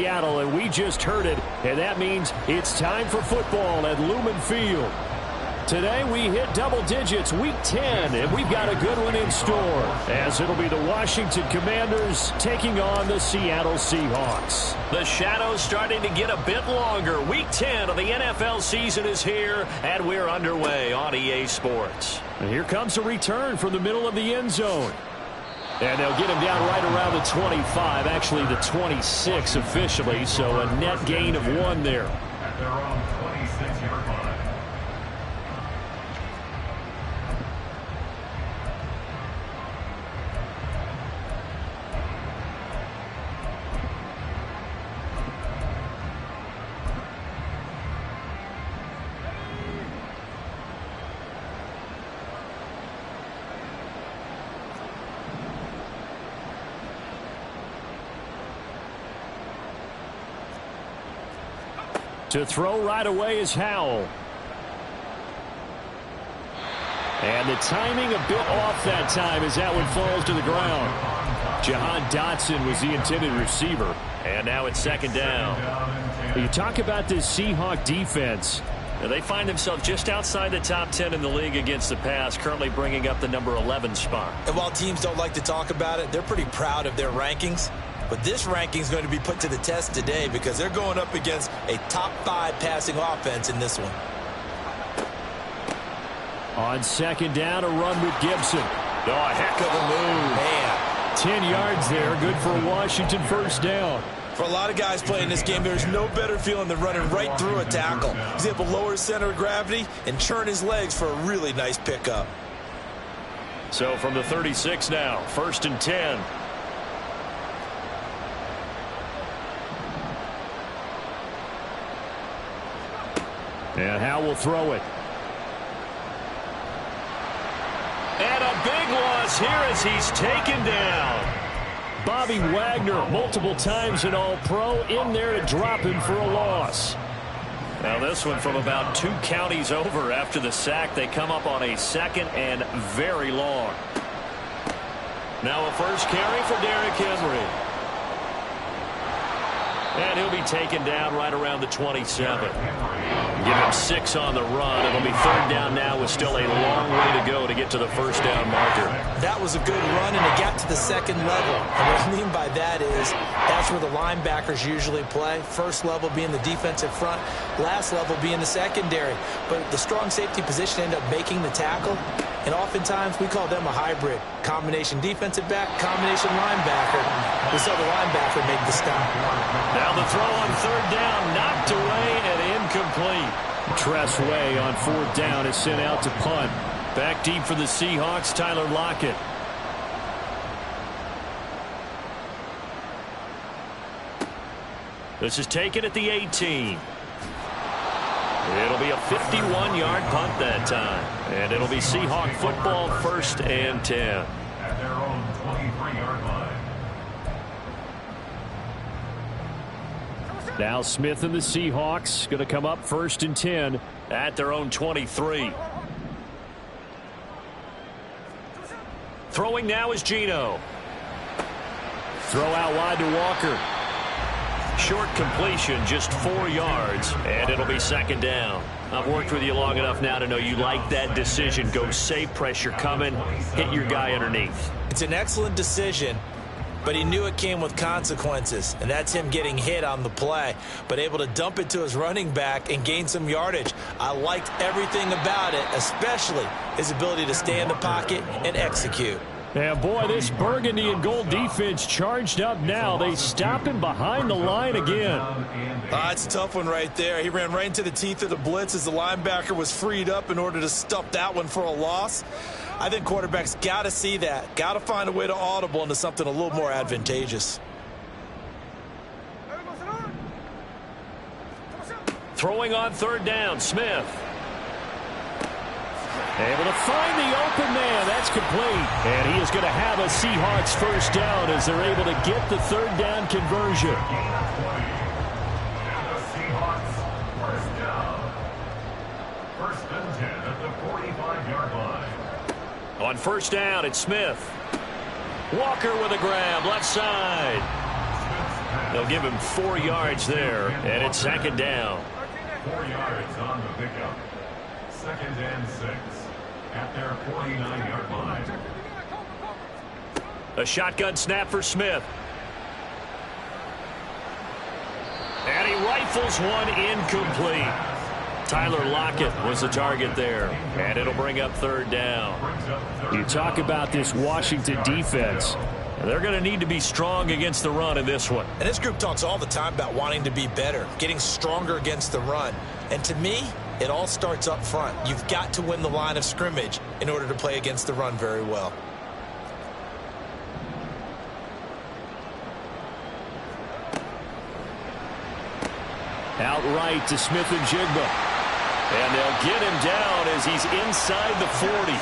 Seattle, and we just heard it, and that means it's time for football at Lumen Field. Today we hit double digits, Week 10, and we've got a good one in store, as it'll be the Washington Commanders taking on the Seattle Seahawks. The shadow's starting to get a bit longer. Week 10 of the NFL season is here, and we're underway on EA Sports. And here comes a return from the middle of the end zone. And they'll get him down right around the 25, actually the 26 officially, so a net gain of 1 there. At their own 26-yard line. To throw right away is Howell. And the timing a bit off that time as that one falls to the ground. Jahan Dotson was the intended receiver. And now it's second down. You talk about this Seahawk defense. Now they find themselves just outside the top 10 in the league against the pass, currently bringing up the number 11 spot. And while teams don't like to talk about it, they're pretty proud of their rankings. But this ranking is going to be put to the test today because they're going up against a top 5 passing offense in this one. On second down, a run with Gibson. Oh, a heck of a move. Man. 10 yards there, good for a Washington first down. For a lot of guys playing this game, there's no better feeling than running right through a tackle. He's able to lower his center of gravity and churn his legs for a really nice pickup. So from the 36 now, first and 10. And Howell will throw it. And a big loss here as he's taken down. Bobby Wagner, multiple times an All-Pro, in there to drop him for a loss. Now this one from about 2 counties over after the sack. They come up on a second and very long. Now a first carry for Derrick Henry. And he'll be taken down right around the 27. Give him 6 on the run. It'll be third down now with still a long way to go to get to the first down marker. That was a good run, and it got to the second level. And what I mean by that is that's where the linebackers usually play. First level being the defensive front, last level being the secondary. But the strong safety position ended up making the tackle. And oftentimes we call them a hybrid. Combination defensive back, combination linebacker. We saw the linebacker make the stop. Now the throw on third down, knocked away and incomplete. Tress Way on fourth down is sent out to punt. Back deep for the Seahawks, Tyler Lockett. This is taken at the 18. It'll be a 51-yard punt that time. And it'll be Seahawk football, first and 10. At their own 23-yard line. Now Smith and the Seahawks going to come up first and 10 at their own 23. Throwing now is Geno. Throw out wide to Walker. Short completion, just 4 yards, and it'll be second down. I've worked with you long enough now to know you like that decision. Go safe, pressure coming, hit your guy underneath. It's an excellent decision, but he knew it came with consequences, and that's him getting hit on the play, but able to dump it to his running back and gain some yardage. I liked everything about it, especially his ability to stay in the pocket and execute. Yeah, boy, this burgundy and gold defense charged up now. They stop him behind the line again. It's a tough one right there. He ran right into the teeth of the blitz as the linebacker was freed up in order to stuff that one for a loss. I think quarterbacks got to see that. Got to find a way to audible into something a little more advantageous. Throwing on third down, Smith. Able to find the open man. That's complete. And he is going to have a Seahawks first down as they're able to get the third down conversion. Seahawks first down. First and 10 at the 45-yard line. On first down, it's Smith. Walker with a grab, left side. They'll give him 4 yards there, and it's second down. 4 yards on the pickup. Second and 6 at their 49-yard line. A shotgun snap for Smith. And he rifles one incomplete. Tyler Lockett was the target there, and it'll bring up third down. You talk about this Washington defense. They're going to need to be strong against the run in this one. And this group talks all the time about wanting to be better, getting stronger against the run. And to me, it all starts up front. You've got to win the line of scrimmage in order to play against the run very well. Outright to Smith-Njigba. And they'll get him down as he's inside the 40.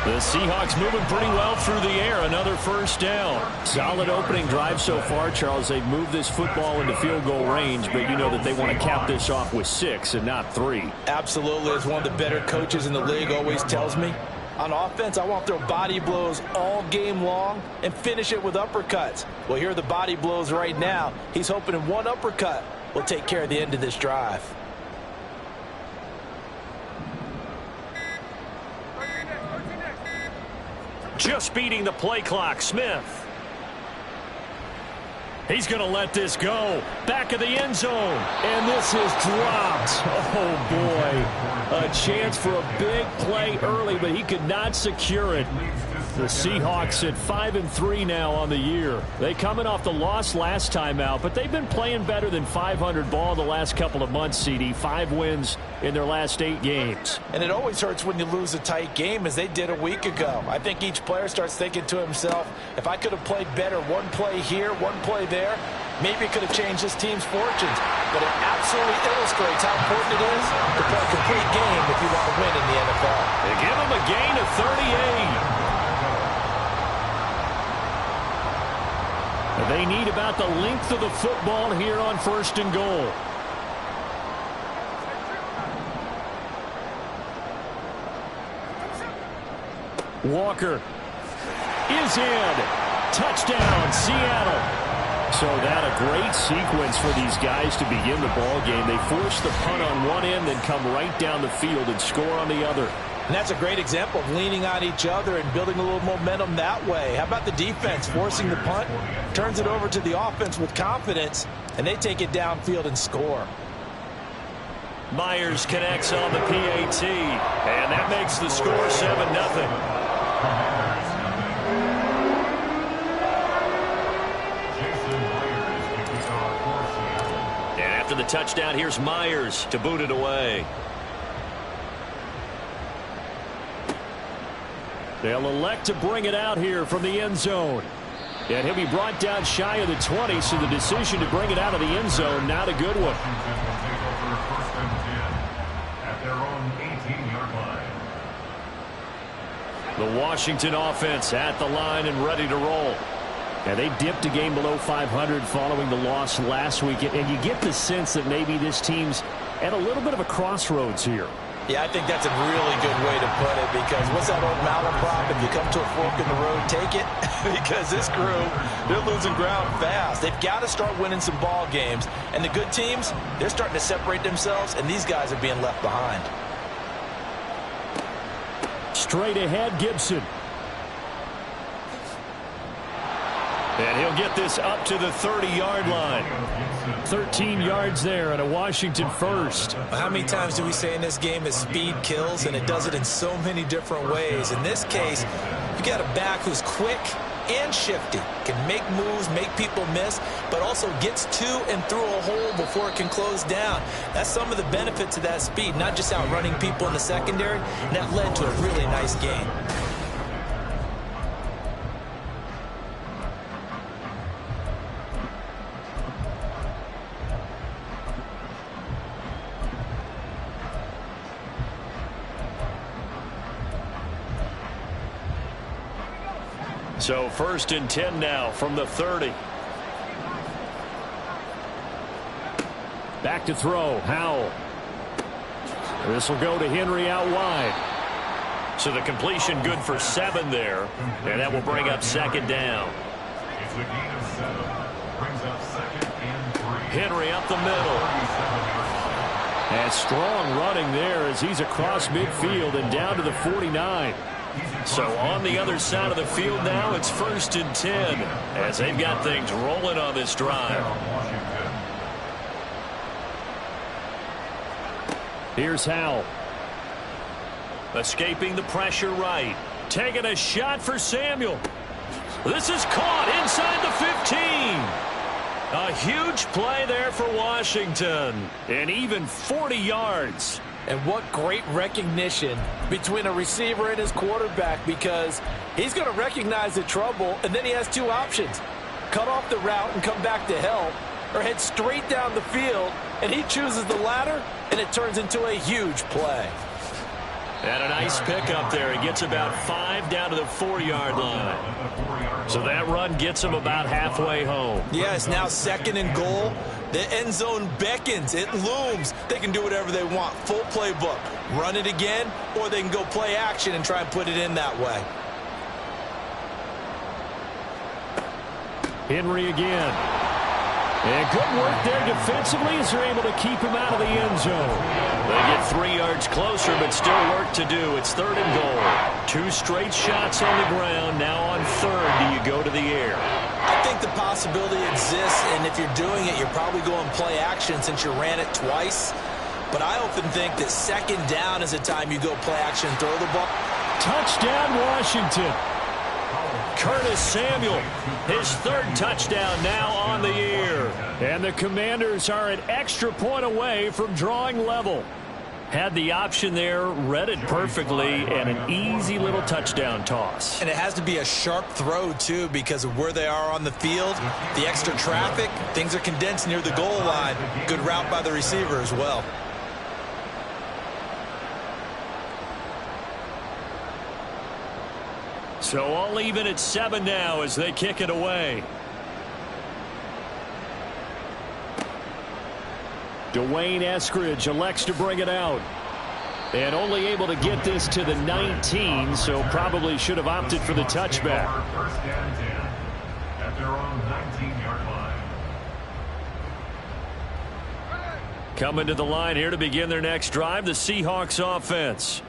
The Seahawks moving pretty well through the air. Another first down. Solid opening drive so far, Charles. They've moved this football into field goal range, but you know that they want to cap this off with 6 and not 3. Absolutely. As one of the better coaches in the league always tells me, on offense, I want to throw body blows all game long and finish it with uppercuts. Well, here are the body blows right now. He's hoping in one uppercut will take care of the end of this drive. Just beating the play clock, Smith. He's going to let this go. Back of the end zone. And this is dropped. Oh, boy. A chance for a big play early, but he could not secure it. The Seahawks at 5-3 now on the year. They coming off the loss last time out, but they've been playing better than 500 ball the last couple of months, CD. 5 wins in their last 8 games. And it always hurts when you lose a tight game, as they did a week ago. I think each player starts thinking to himself, if I could have played better one play here, one play there, maybe it could have changed this team's fortunes. But it absolutely illustrates how important it is to play a complete game if you want to win in the NFL. They give him a gain of 38. They need about the length of the football here on 1st and goal. Walker is in. Touchdown, Seattle. So that a great sequence for these guys to begin the ball game. They force the punt on one end, then come right down the field and score on the other. And that's a great example of leaning on each other and building a little momentum that way. How about the defense forcing the punt, turns it over to the offense with confidence, and they take it downfield and score. Myers connects on the PAT, and that makes the score 7-0. And after the touchdown, here's Myers to boot it away. They'll elect to bring it out here from the end zone. And he'll be brought down shy of the 20, so the decision to bring it out of the end zone, not a good one. At their own 18-yard line. The Washington offense at the line and ready to roll. And they dipped a game below 500 following the loss last week. And you get the sense that maybe this team's at a little bit of a crossroads here. Yeah, I think that's a really good way to put it, because what's that old malaprop? If you come to a fork in the road, take it. Because this crew, they're losing ground fast. They've got to start winning some ball games. And the good teams, they're starting to separate themselves, and these guys are being left behind. Straight ahead, Gibson. And he'll get this up to the 30-yard line. 13 yards there and a Washington first. How many times do we say in this game that speed kills, and it does it in so many different ways? In this case, you got a back who's quick and shifty, can make moves, make people miss, but also gets to and through a hole before it can close down. That's some of the benefits of that speed, not just outrunning people in the secondary, and that led to a really nice game. So 1st and 10 now from the 30. Back to throw. Howell. This will go to Henry out wide. So the completion good for 7 there. And that will bring up 2nd down. It's a gain of 7. Brings up second and 3. Henry up the middle. And strong running there as he's across midfield and down to the 49. So on the other side of the field now, it's 1st and 10 as they've got things rolling on this drive. Here's Howell. Escaping the pressure right. Taking a shot for Samuel. This is caught inside the 15. A huge play there for Washington. And even 40 yards. And what great recognition between a receiver and his quarterback, because he's going to recognize the trouble, and then he has two options. Cut off the route and come back to help, or head straight down the field, and he chooses the latter, and it turns into a huge play. And a nice pickup there. He gets about 5 down to the 4-yard line. So that run gets him about halfway home. Yes, now 2nd and goal. The end zone beckons. It looms. They can do whatever they want. Full playbook. Run it again, or they can go play action and try and put it in that way. Henry again. And good work there defensively as they're able to keep him out of the end zone. They get 3 yards closer, but still work to do. It's 3rd and goal. 2 straight shots on the ground. Now on 3rd, do you go to the air? I think the possibility exists, and if you're doing it, you're probably going play action since you ran it twice. But I often think that 2nd down is the time you go play action and throw the ball. Touchdown, Washington. Curtis Samuel, his 3rd touchdown now on the year. And the Commanders are an extra point away from drawing level. Had the option there, read it perfectly, and an easy little touchdown toss. And it has to be a sharp throw, too, because of where they are on the field, the extra traffic, things are condensed near the goal line. Good route by the receiver as well. So all even at 7 now as they kick it away. Dwayne Eskridge elects to bring it out. And only able to get this to the 19, so probably should have opted for the touchback. 1st and 10 at their own 19-yard line. Coming to the line here to begin their next drive, the Seahawks offense.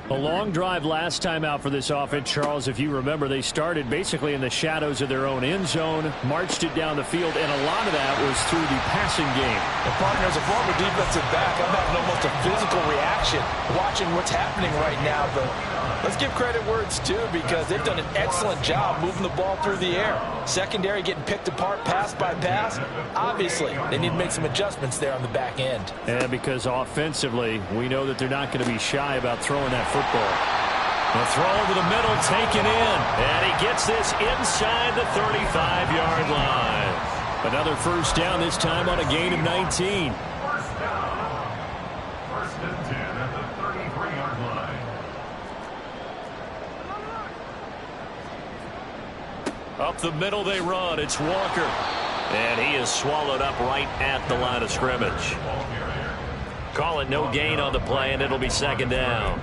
A long drive last time out for this offense, Charles. If you remember, they started basically in the shadows of their own end zone, marched it down the field, and a lot of that was through the passing game. And partner, as a former defensive back, I'm having almost a physical reaction watching what's happening right now. But let's give credit where it's due, because they've done an excellent job moving the ball through the air. Secondary getting picked apart pass by pass. Obviously, they need to make some adjustments there on the back end. And because offensively, we know that they're not going to be shy about throwing that football. The throw over the middle, taken in. And he gets this inside the 35-yard line. Another 1st down, this time on a gain of 19. 1st down. 1st and 10 at the 33-yard line. Up the middle they run. It's Walker. And he is swallowed up right at the line of scrimmage. Call it no gain on the play, and it'll be 2nd down.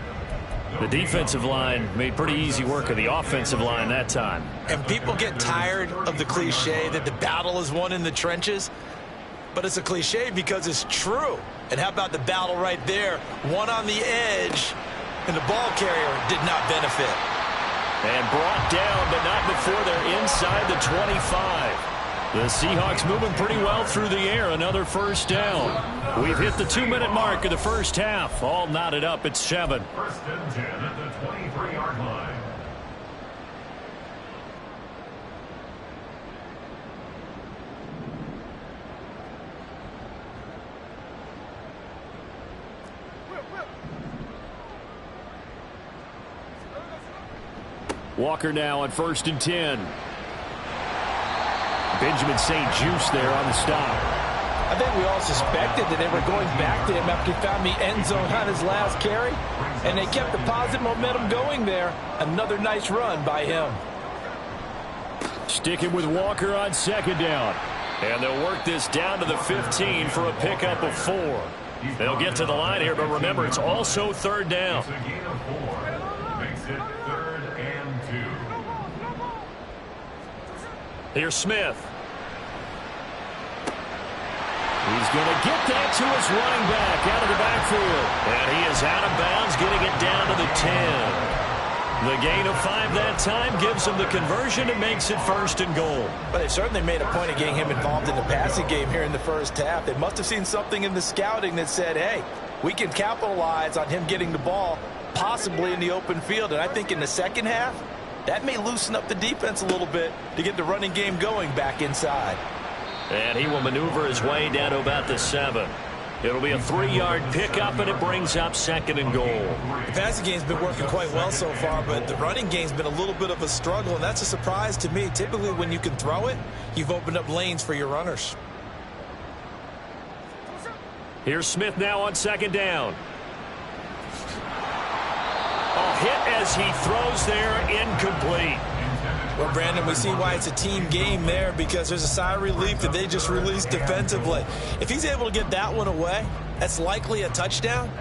The defensive line made pretty easy work of the offensive line that time. And people get tired of the cliche that the battle is won in the trenches. But it's a cliche because it's true. And how about the battle right there? One on the edge, and the ball carrier did not benefit. And brought down, but not before they're inside the 25. The Seahawks moving pretty well through the air. Another 1st down. We've hit the 2-minute mark of the 1st half. All knotted up at 7. 1st and 10 at the 23-yard line. Walker now on 1st and 10. Benjamin St. Juice there on the stop. I think we all suspected that they were going back to him after he found the end zone on his last carry, and they kept the positive momentum going there. Another nice run by him. Sticking with Walker on 2nd down. And they'll work this down to the 15 for a pickup of 4. They'll get to the line here, but remember, it's also 3rd down. It's a gain of 4. Makes it 3rd and 2. Here's Smith. He's going to get that to his running back out of the backfield. And he is out of bounds, getting it down to the 10. The gain of 5 that time gives him the conversion and makes it 1st and goal. But they certainly made a point of getting him involved in the passing game here in the first half. They must have seen something in the scouting that said, hey, we can capitalize on him getting the ball possibly in the open field. And I think in the second half, that may loosen up the defense a little bit to get the running game going back inside. And he will maneuver his way down to about the 7. It'll be a 3-yard pickup, and it brings up 2nd and goal. The passing game's been working quite well so far, but the running game's been a little bit of a struggle, and that's a surprise to me. Typically, when you can throw it, you've opened up lanes for your runners. Here's Smith now on 2nd down. A hit as he throws there, incomplete. Well, Brandon, we see why it's a team game there, because there's a sigh of relief that they just released defensively. If he's able to get that one away, that's likely a touchdown.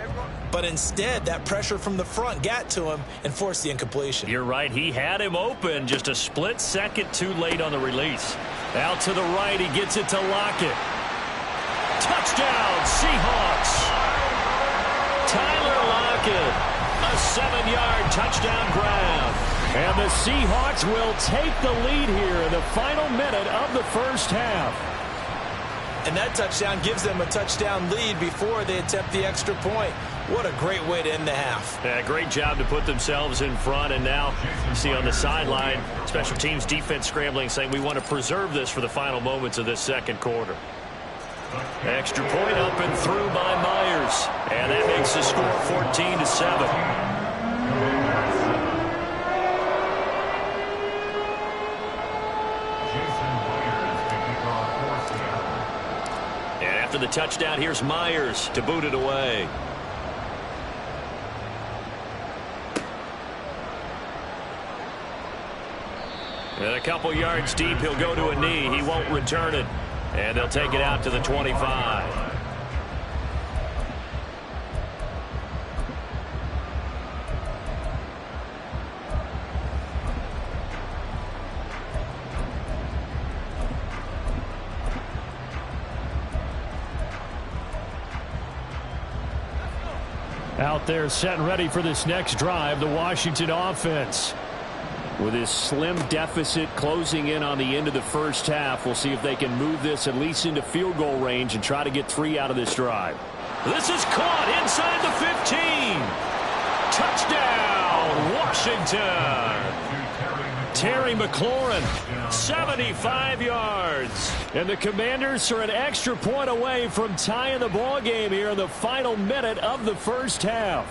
But instead, that pressure from the front got to him and forced the incompletion. You're right. He had him open, just a split second too late on the release. Out to the right, he gets it to Lockett. Touchdown, Seahawks. Tyler Lockett. A 7-yard touchdown grab. And the Seahawks will take the lead here in the final minute of the first half. And that touchdown gives them a touchdown lead before they attempt the extra point. What a great way to end the half. Yeah, great job to put themselves in front. And now you see on the sideline, special teams defense scrambling, saying we want to preserve this for the final moments of this second quarter. Extra point up and through by Myers. And that makes the score 14-7. And after the touchdown, here's Myers to boot it away. And a couple yards deep, he'll go to a knee. He won't return it. And they'll take it out to the 25. Out there set and ready for this next drive, the Washington offense. With his slim deficit closing in on the end of the first half, we'll see if they can move this at least into field goal range and try to get 3 out of this drive. This is caught inside the 15. Touchdown, Washington. Terry McLaurin, 75 yards. And the Commanders are an extra point away from tying the ball game here in the final minute of the first half.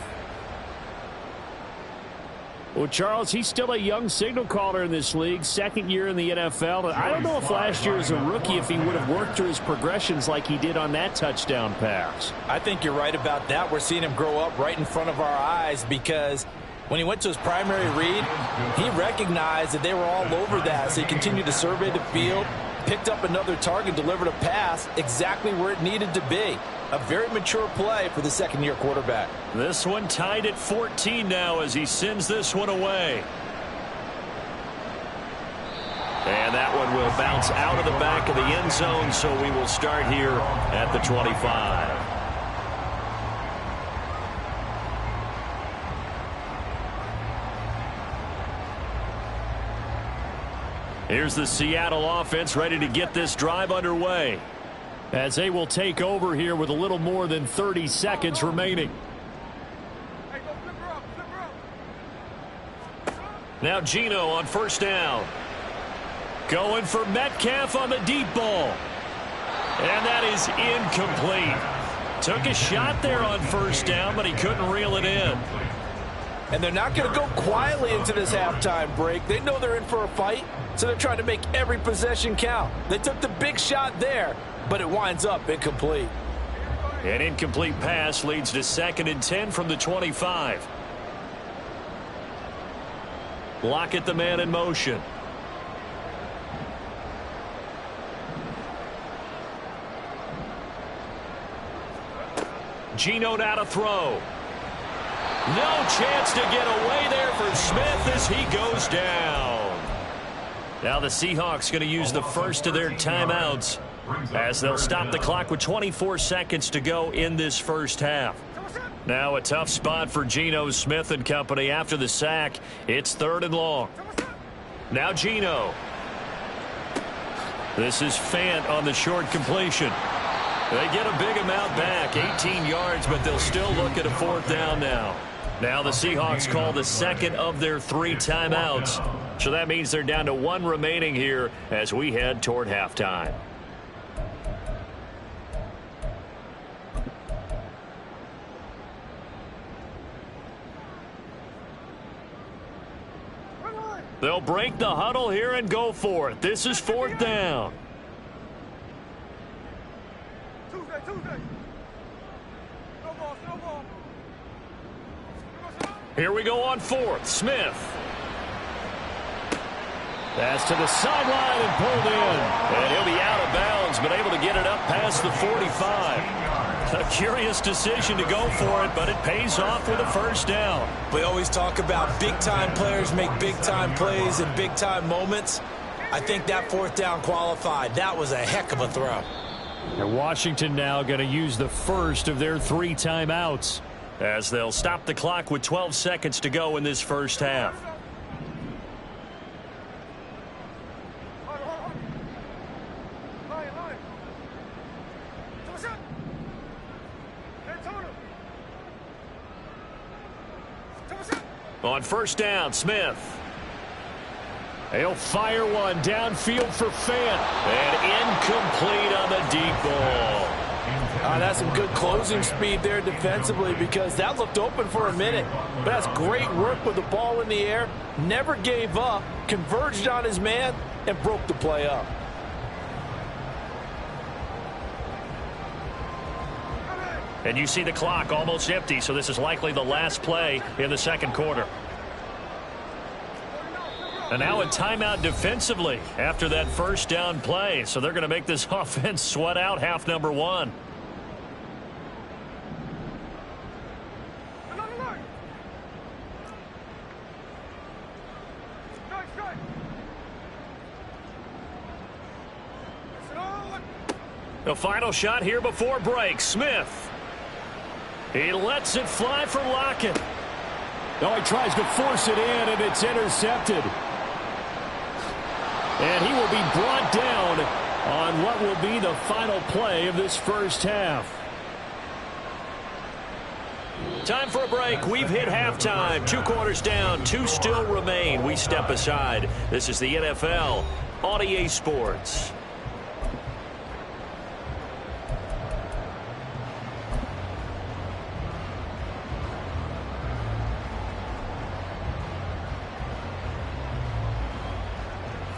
Well, Charles, he's still a young signal caller in this league, 2nd year in the NFL. I don't know if last year as a rookie if he would have worked through his progressions like he did on that touchdown pass. I think you're right about that. We're seeing him grow up right in front of our eyes, because when he went to his primary read, he recognized that they were all over that. So he continued to survey the field, picked up another target, delivered a pass exactly where it needed to be. A very mature play for the 2nd-year quarterback. This one tied at 14 now as he sends this one away. And that one will bounce out of the back of the end zone, so we will start here at the 25. Here's the Seattle offense ready to get this drive underway, as they will take over here with a little more than 30 seconds remaining. Now Geno on 1st down. Going for Metcalf on the deep ball. And that is incomplete. Took a shot there on 1st down, but he couldn't reel it in. And they're not going to go quietly into this halftime break. They know they're in for a fight, so they're trying to make every possession count. They took the big shot there, but it winds up incomplete. An incomplete pass leads to 2nd and 10 from the 25. Lockett, the man in motion. Geno now to throw. No chance to get away there for Smith as he goes down. Now the Seahawks going to use the first of their timeouts as they'll stop the clock with 24 seconds to go in this first half. Now a tough spot for Geno Smith and company after the sack. It's 3rd and long. Now Geno. This is Fant on the short completion. They get a big amount back, 18 yards, but they'll still look at a 4th down now. Now the Seahawks call the second of their 3 timeouts. So that means they're down to 1 remaining here as we head toward halftime. They'll break the huddle here and go for it. This is 4th down. Here we go on 4th. Smith. That's to the sideline and pulled in. And he'll be out of bounds, but able to get it up past the 45. A curious decision to go for it, but it pays off with a 1st down. We always talk about big-time players make big-time plays in big-time moments. I think that 4th down qualified. That was a heck of a throw. And Washington now going to use the first of their 3 timeouts as they'll stop the clock with 12 seconds to go in this first half. On 1st down, Smith. He'll fire one downfield for Fant. And incomplete on the deep ball. That's some good closing speed there defensively because that looked open for a minute. But that's great work with the ball in the air. Never gave up, converged on his man, and broke the play up. And you see the clock almost empty, so this is likely the last play in the 2nd quarter. And now a timeout defensively after that 1st down play. So they're going to make this offense sweat out half number 1. The final shot here before break. Smith. He lets it fly for Lockett. Oh, he tries to force it in, and it's intercepted. And he will be brought down on what will be the final play of this first half. Time for a break. We've hit halftime. 2 quarters down. 2 still remain. We step aside. This is the NFL on EA Sports.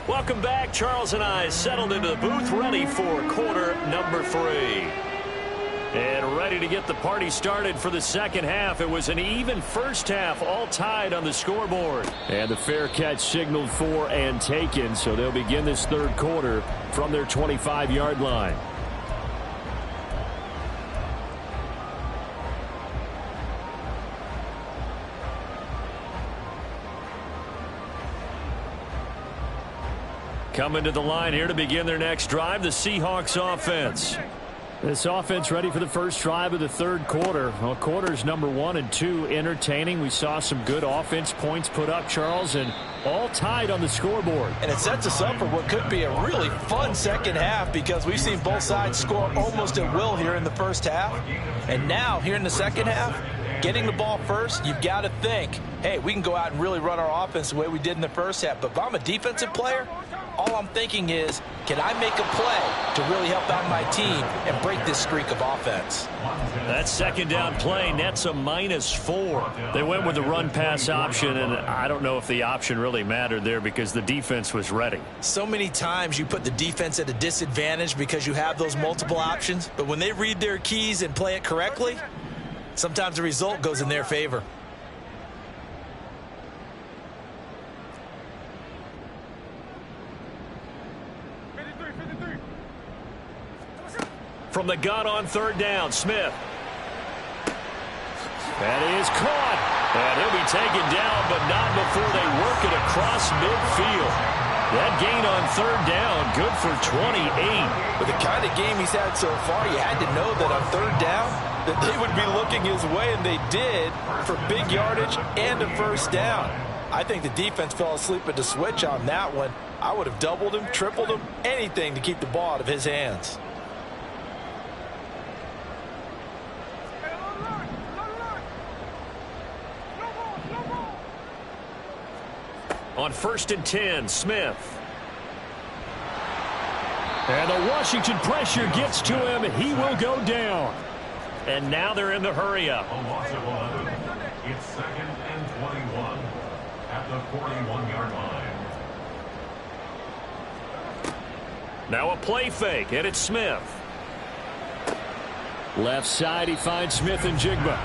Welcome back. Charles and I settled into the booth ready for quarter number 3. And ready to get the party started for the second half. It was an even first half, all tied on the scoreboard. And the fair catch signaled for and taken, so they'll begin this 3rd quarter from their 25-yard line. Coming to the line here to begin their next drive, the Seahawks offense. This offense ready for the first drive of the 3rd quarter. Well, quarters number 1 and 2 entertaining. We saw some good offense points put up, Charles, and all tied on the scoreboard. And it sets us up for what could be a really fun second half because we've seen both sides score almost at will here in the first half. And now, here in the second half, getting the ball first, you've got to think, hey, we can go out and really run our offense the way we did in the first half. But if I'm a defensive player, all I'm thinking is, can I make a play to really help out my team and break this streak of offense? That 2nd down play nets a -4. They went with the run-pass option, and I don't know if the option really mattered there because the defense was ready. So many times you put the defense at a disadvantage because you have those multiple options, but when they read their keys and play it correctly, sometimes the result goes in their favor. From the gun on 3rd down, Smith. That is caught. And he'll be taken down, but not before they work it across midfield. That gain on third down, good for 28. With the kind of game he's had so far, you had to know that on third down that they would be looking his way, and they did, for big yardage and a first down. I think the defense fell asleep at the switch on that one. I would have doubled him, tripled him, anything to keep the ball out of his hands. On 1st and 10, Smith. And the Washington pressure gets to him. He will go down. And now they're in the hurry-up. A loss of 11. It's 2nd and 21 at the 41-yard line. Now a play fake, and it's Smith. Left side, he finds Smith and Jigba.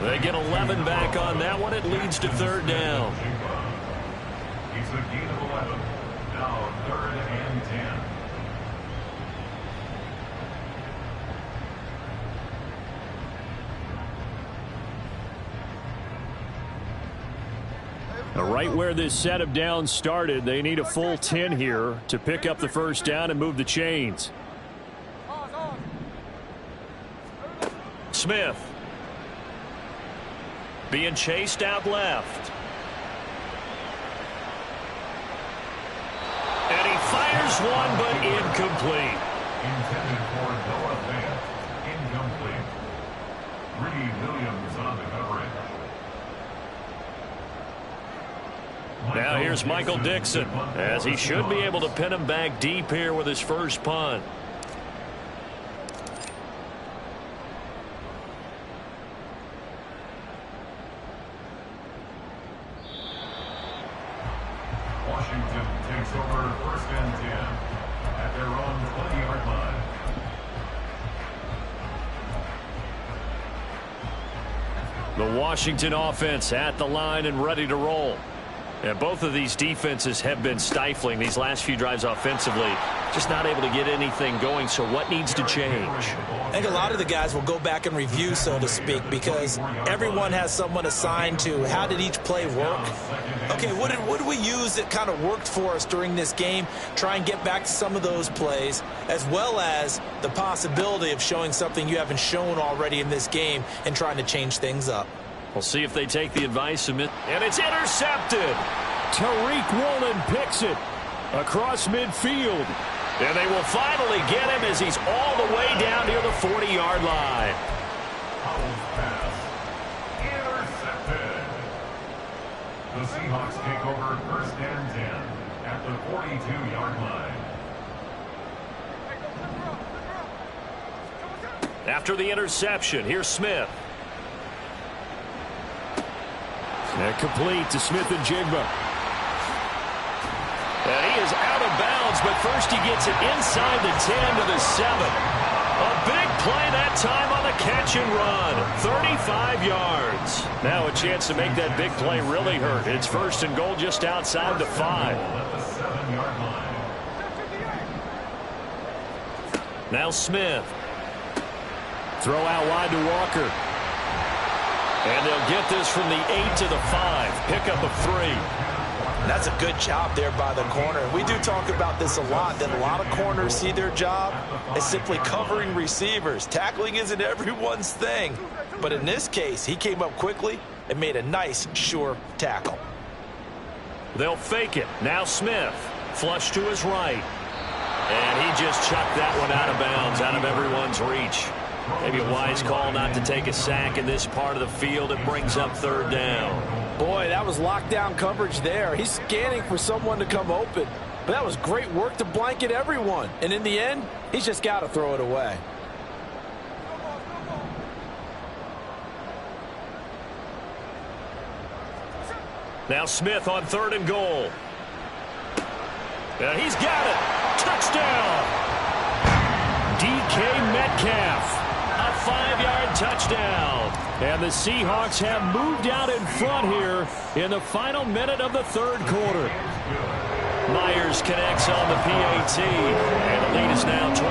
They get 11 back on that one. It leads to third down. It's a gain of 11. Now 3rd and 10. Right where this set of downs started, they need a full 10 here to pick up the first down and move the chains. Smith being chased out left. And he fires one, but incomplete. Intended for Noah Fant. Incomplete. Reed Williams on the coverage. Now here's Michael Dixon, as he should be able to pin him back deep here with his first punt. Washington takes over 1st and 10 at their own 20-yard line. The Washington offense at the line and ready to roll. And both of these defenses have been stifling these last few drives offensively. Just not able to get anything going, so what needs to change? I think a lot of the guys will go back and review, so to speak, because everyone has someone assigned to how did each play work. Okay, what did we use that kind of worked for us during this game? Try and get back to some of those plays, as well as the possibility of showing something you haven't shown already in this game and trying to change things up. We'll see if they take the advice. And it's intercepted. Tariq Woolen picks it across midfield. And they will finally get him as he's all the way down near the 40-yard line. Howell's pass. Intercepted. The Seahawks take over 1st and 10 at the 42-yard line. After the interception, here's Smith. And complete to Smith and Jigba. And he is out of bounds, but first he gets it inside the 10 to the 7. A big play that time on the catch and run. 35 yards. Now a chance to make that big play really hurt. It's 1st and goal just outside the 5. At the 7-yard line. Now Smith. Throw out wide to Walker. And they'll get this from the 8 to the 5. Pickup of 3. That's a good job there by the corner. We do talk about this a lot, that a lot of corners see their job as simply covering receivers. Tackling isn't everyone's thing. But in this case, he came up quickly and made a nice, sure tackle. They'll fake it. Now Smith. Flush to his right. And he just chucked that one out of bounds, out of everyone's reach. Maybe a wise call not to take a sack in this part of the field. It brings up third down. Boy, that was lockdown coverage there. He's scanning for someone to come open. But that was great work to blanket everyone. And in the end, he's just got to throw it away. Now Smith on 3rd and goal. And he's got it. Touchdown. DK Metcalf. A 5-yard touchdown. And the Seahawks have moved out in front here in the final minute of the 3rd quarter. Myers connects on the PAT. And the lead is now 21-14.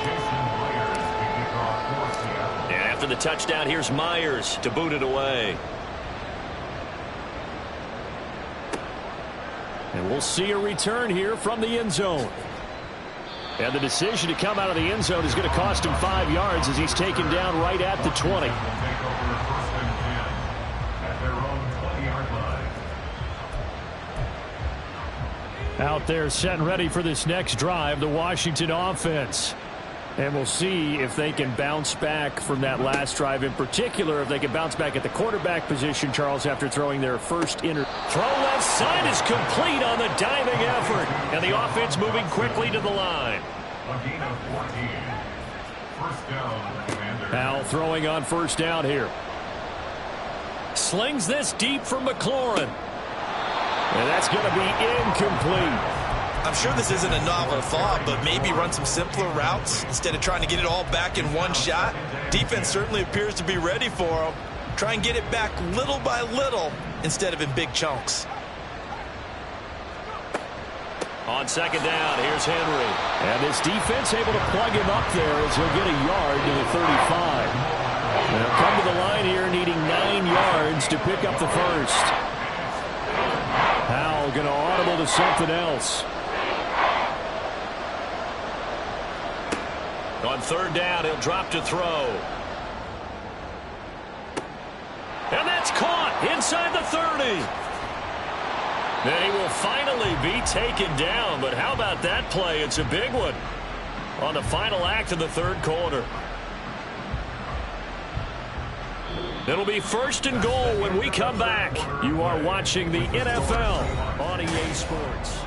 Jason Myers to kick off for Seattle. And after the touchdown, here's Myers to boot it away. And we'll see a return here from the end zone. And the decision to come out of the end zone is going to cost him 5 yards as he's taken down right at the 20. Out there set and ready for this next drive, the Washington offense. And we'll see if they can bounce back from that last drive, in particular if they can bounce back at the quarterback position, Charles, after throwing their first throw left side is complete on the diving effort. And the offense moving quickly to the line. A gain of 14. First down, Commanders. Now throwing on first down here. Slings this deep from McLaurin. And that's going to be incomplete. I'm sure this isn't a novel thought, but maybe run some simpler routes instead of trying to get it all back in one shot. Defense certainly appears to be ready for them. Try and get it back little by little instead of in big chunks. On second down, here's Henry. And this defense able to plug him up there as he'll get a yard to the 35. They'll come to the line here needing 9 yards to pick up the first. Howell going to audible to something else. On third down, he'll drop to throw. And that's caught inside the 30. Then he will finally be taken down. But how about that play? It's a big one on the final act of the third quarter. It'll be first and goal when we come back. You are watching the NFL on EA Sports.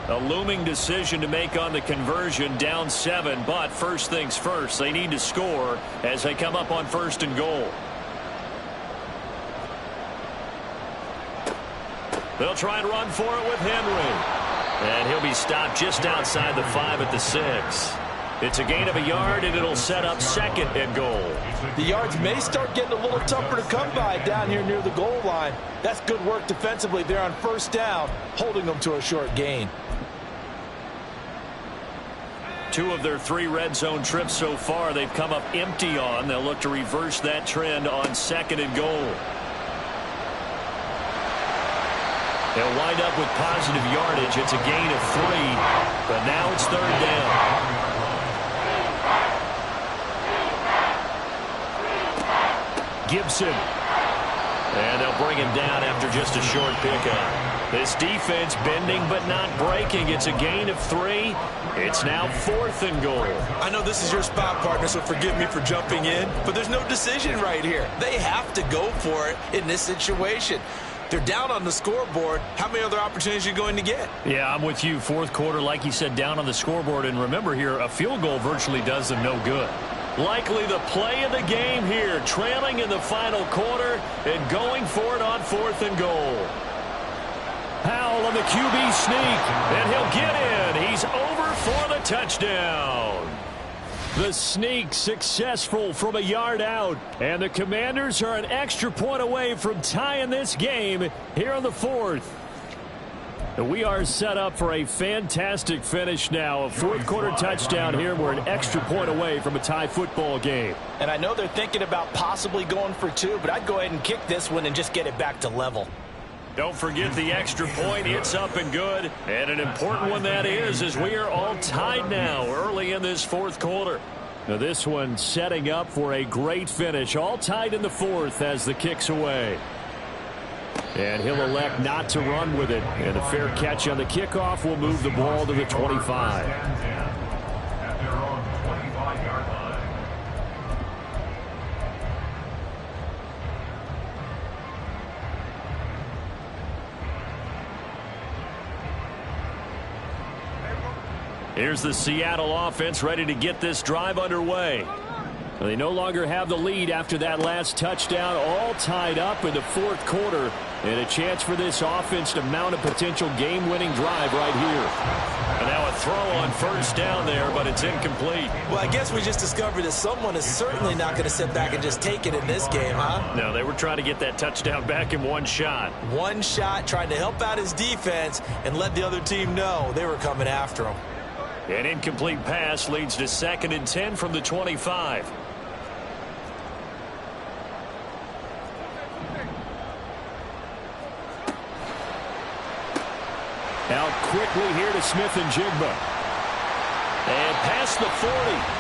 A looming decision to make on the conversion, down 7, but first things first, they need to score as they come up on first and goal. They'll try and run for it with Henry. And he'll be stopped just outside the 5 at the 6. It's a gain of a yard, and it'll set up second and goal. The yards may start getting a little tougher to come by down here near the goal line. That's good work defensively there on first down, holding them to a short gain. 2 of their 3 red zone trips so far they've come up empty on. They'll look to reverse that trend on second and goal. They'll wind up with positive yardage. It's a gain of 3, but now it's third down. Gibson. And they'll bring him down after just a short pickup. This defense bending but not breaking. It's a gain of 3. It's now fourth and goal. I know this is your spot, partner, so forgive me for jumping in, but there's no decision right here. They have to go for it in this situation. They're down on the scoreboard. How many other opportunities are you going to get? Yeah, I'm with you. Fourth quarter, like you said, down on the scoreboard. And remember here, a field goal virtually does them no good. Likely the play of the game here, trailing in the final quarter and going for it on fourth and goal. Howell on the QB sneak, and he'll get in. He's over for the touchdown. The sneak successful from a yard out, and the Commanders are an extra point away from tying this game here in the fourth. We are set up for a fantastic finish now. A fourth quarter touchdown here. We're an extra point away from a tie football game. And I know they're thinking about possibly going for 2, but I'd go ahead and kick this one and just get it back to level. Don't forget the extra point. It's up and good. And an important one that is, as we are all tied now early in this fourth quarter. Now this one setting up for a great finish. All tied in the fourth as the kick's away. And he'll elect not to run with it. And a fair catch on the kickoff will move the ball to the 25. At their own 25-yard line. Here's the Seattle offense ready to get this drive underway. They no longer have the lead after that last touchdown, all tied up in the fourth quarter. And a chance for this offense to mount a potential game-winning drive right here. And now a throw on first down there, but it's incomplete. Well, I guess we just discovered that someone is certainly not going to sit back and just take it in this game, huh? No, they were trying to get that touchdown back in one shot. One shot, trying to help out his defense and let the other team know they were coming after him. An incomplete pass leads to 2nd and 10 from the 25. Out quickly here to Smith and Jigba. And past the 40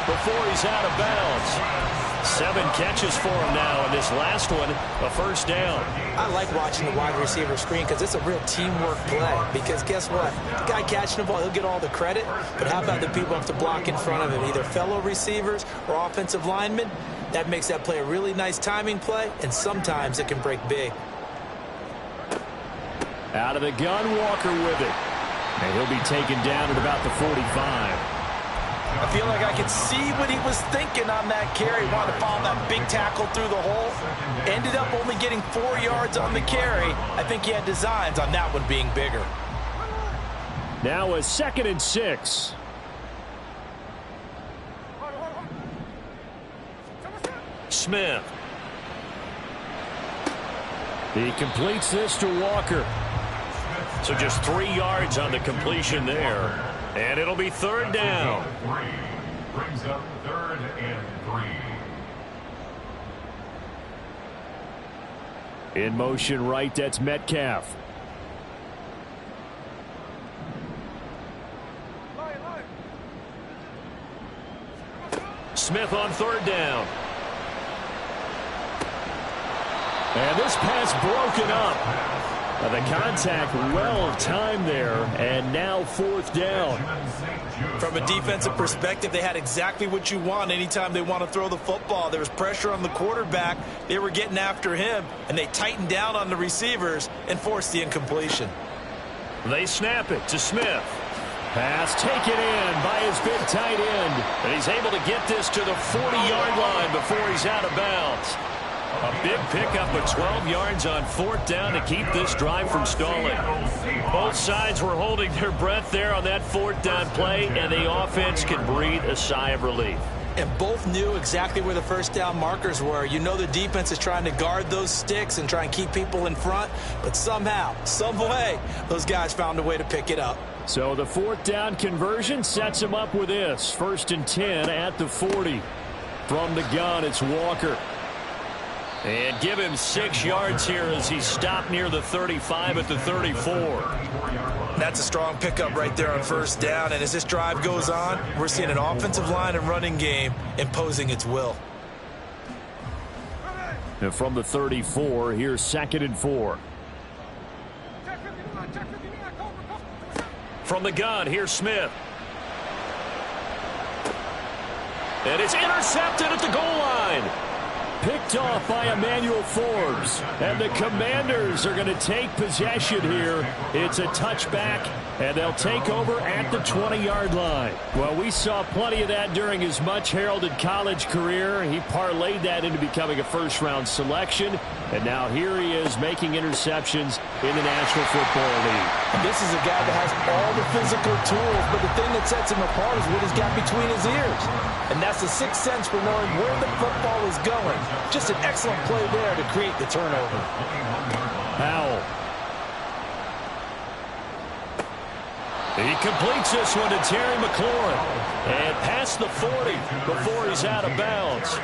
before he's out of bounds. 7 catches for him now, and this last one, a first down. I like watching the wide receiver screen because it's a real teamwork play. Because guess what? The guy catching the ball, he'll get all the credit. But how about the people who have to block in front of him, either fellow receivers or offensive linemen? That makes that play a really nice timing play, and sometimes it can break big. Out of the gun, Walker with it. And he'll be taken down at about the 45. I feel like I could see what he was thinking on that carry. Wanted to follow that big tackle through the hole. Ended up only getting 4 yards on the carry. I think he had designs on that one being bigger. Now a 2nd and 6. Smith. He completes this to Walker. So just 3 yards on the completion there. And it'll be 3rd down. Brings up 3rd and 3. In motion right, that's Metcalf. Smith on 3rd down. And this pass broken up. The contact well timed there, and now 4th down. From a defensive perspective, they had exactly what you want anytime they want to throw the football. There was pressure on the quarterback. They were getting after him, and they tightened down on the receivers and forced the incompletion. They snap it to Smith. Pass taken in by his big tight end. And he's able to get this to the 40-yard line before he's out of bounds. A big pickup of 12 yards on 4th down to keep this drive from stalling. Both sides were holding their breath there on that 4th down play, and the offense can breathe a sigh of relief. And both knew exactly where the first down markers were. You know the defense is trying to guard those sticks and try and keep people in front, but somehow, some way, those guys found a way to pick it up. So the 4th down conversion sets him up with this. 1st and 10 at the 40. From the gun, it's Walker. And give him 6 yards here as he stopped near the 35 at the 34. That's a strong pickup right there on 1st down. And as this drive goes on, we're seeing an offensive line and running game imposing its will. And from the 34, here's 2nd and 4. From the gun, here's Smith. And it's intercepted at the goal line. Picked off by Emmanuel Forbes. And the Commanders are going to take possession here. It's a touchback, and they'll take over at the 20-yard line. Well, we saw plenty of that during his much-heralded college career. He parlayed that into becoming a first-round selection. And now here he is making interceptions in the National Football League. This is a guy that has all the physical tools, but the thing that sets him apart is what he's got between his ears. And that's the sixth sense for knowing where the football is going. Just an excellent play there to create the turnover. Powell. He completes this one to Terry McLaurin. And past the 40 before he's out of bounds.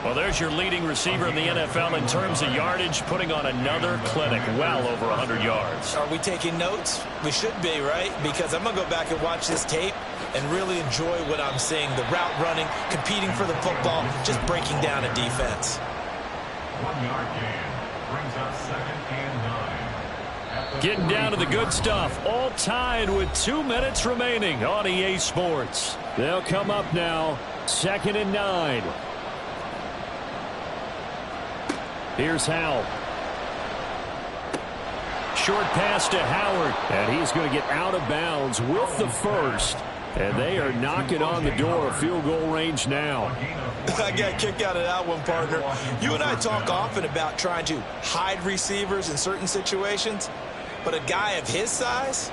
Well, there's your leading receiver in the NFL in terms of yardage, putting on another clinic, well over 100 yards. Are we taking notes? We should be, right? Because I'm going to go back and watch this tape and really enjoy what I'm seeing. The route running, competing for the football, just breaking down a defense. 1 yard gain brings up 2nd and 9. Getting down to the good stuff. All tied with 2 minutes remaining on EA Sports. They'll come up now. 2nd and 9. Here's Howell. Short pass to Howard. And he's going to get out of bounds with the first. And they are knocking on the door of field goal range now. I got kicked out of that one, partner. You and I talk often about trying to hide receivers in certain situations. But a guy of his size,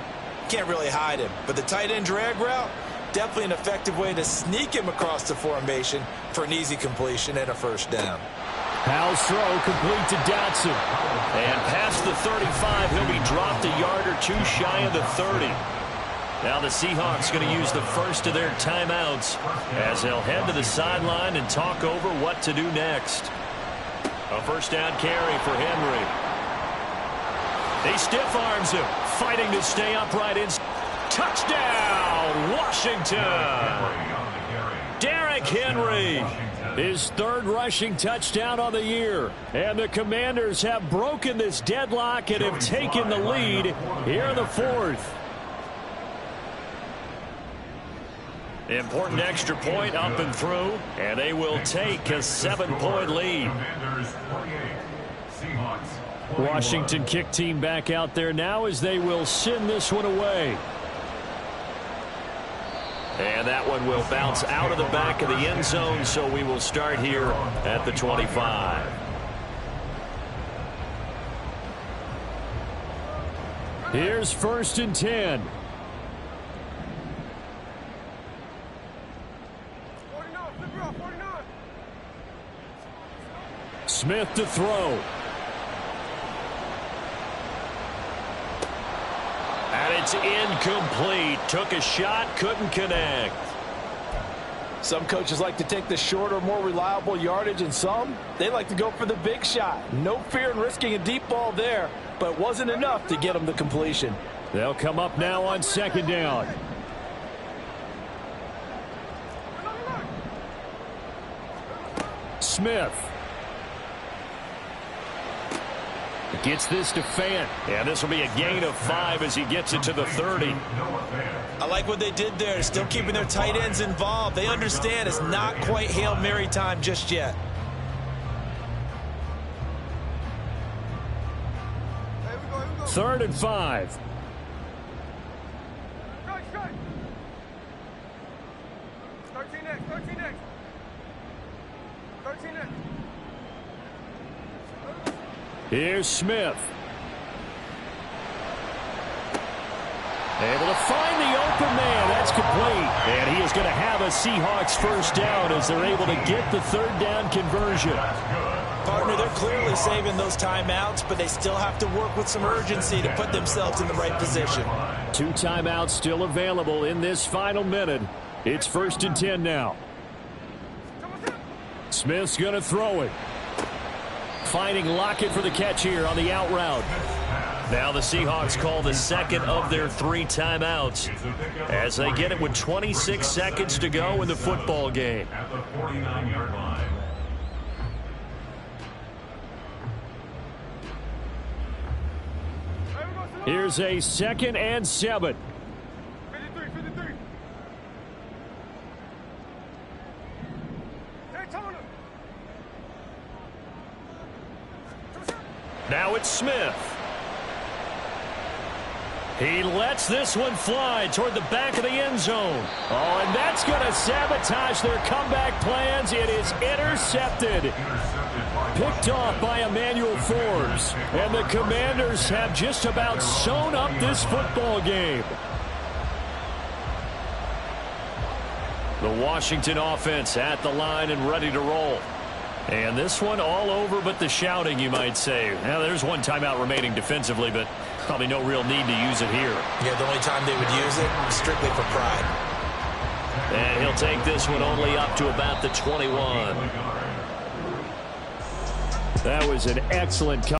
can't really hide him. But the tight end drag route, definitely an effective way to sneak him across the formation for an easy completion and a first down. Powell's throw complete to Dotson. And past the 35, he'll be dropped a yard or two shy of the 30. Now the Seahawks going to use the first of their timeouts as they'll head to the sideline and talk over what to do next. A first down carry for Henry. He stiff arms him, fighting to stay upright. Touchdown, Washington. Derrick Henry, his third rushing touchdown on the year. And the Commanders have broken this deadlock and have taken the lead here in the fourth. Important extra point up and through, and they will take a 7-point lead. Washington kick team back out there now as they will send this one away. And that one will bounce out of the back of the end zone, so we will start here at the 25. Here's 1st and 10. Smith to throw. And it's incomplete. Took a shot, couldn't connect. Some coaches like to take the shorter, more reliable yardage, and some, they like to go for the big shot. No fear in risking a deep ball there, but it wasn't enough to get them the completion. They'll come up now on 2nd down. Smith. Gets this to Fant. And this will be a gain of 5 as he gets it to the 30. I like what they did there. Still keeping their tight ends involved. They understand it's not quite Hail Mary time just yet. Third and 5. Here's Smith. Able to find the open man. That's complete. And he is going to have a Seahawks first down as they're able to get the 3rd down conversion. Partner, they're clearly saving those timeouts, but they still have to work with some urgency to put themselves in the right position. 2 timeouts still available in this final minute. It's 1st and 10 now. Smith's going to throw it. Finding Lockett for the catch here on the out route. Now the Seahawks call the 2nd of their 3 timeouts as they get it with 26 seconds to go in the football game. At the 49-yard line. Here's a 2nd and 7. Now it's Smith. He lets this one fly toward the back of the end zone. Oh, and that's going to sabotage their comeback plans. It is intercepted. Picked off by Emmanuel Forbes. And the Commanders have just about sewn up this football game. The Washington offense at the line and ready to roll. And this one all over but the shouting, you might say. Now, there's 1 timeout remaining defensively, but probably no real need to use it here. Yeah, the only time they would use it, strictly for pride. And he'll take this one only up to about the 21. That was an excellent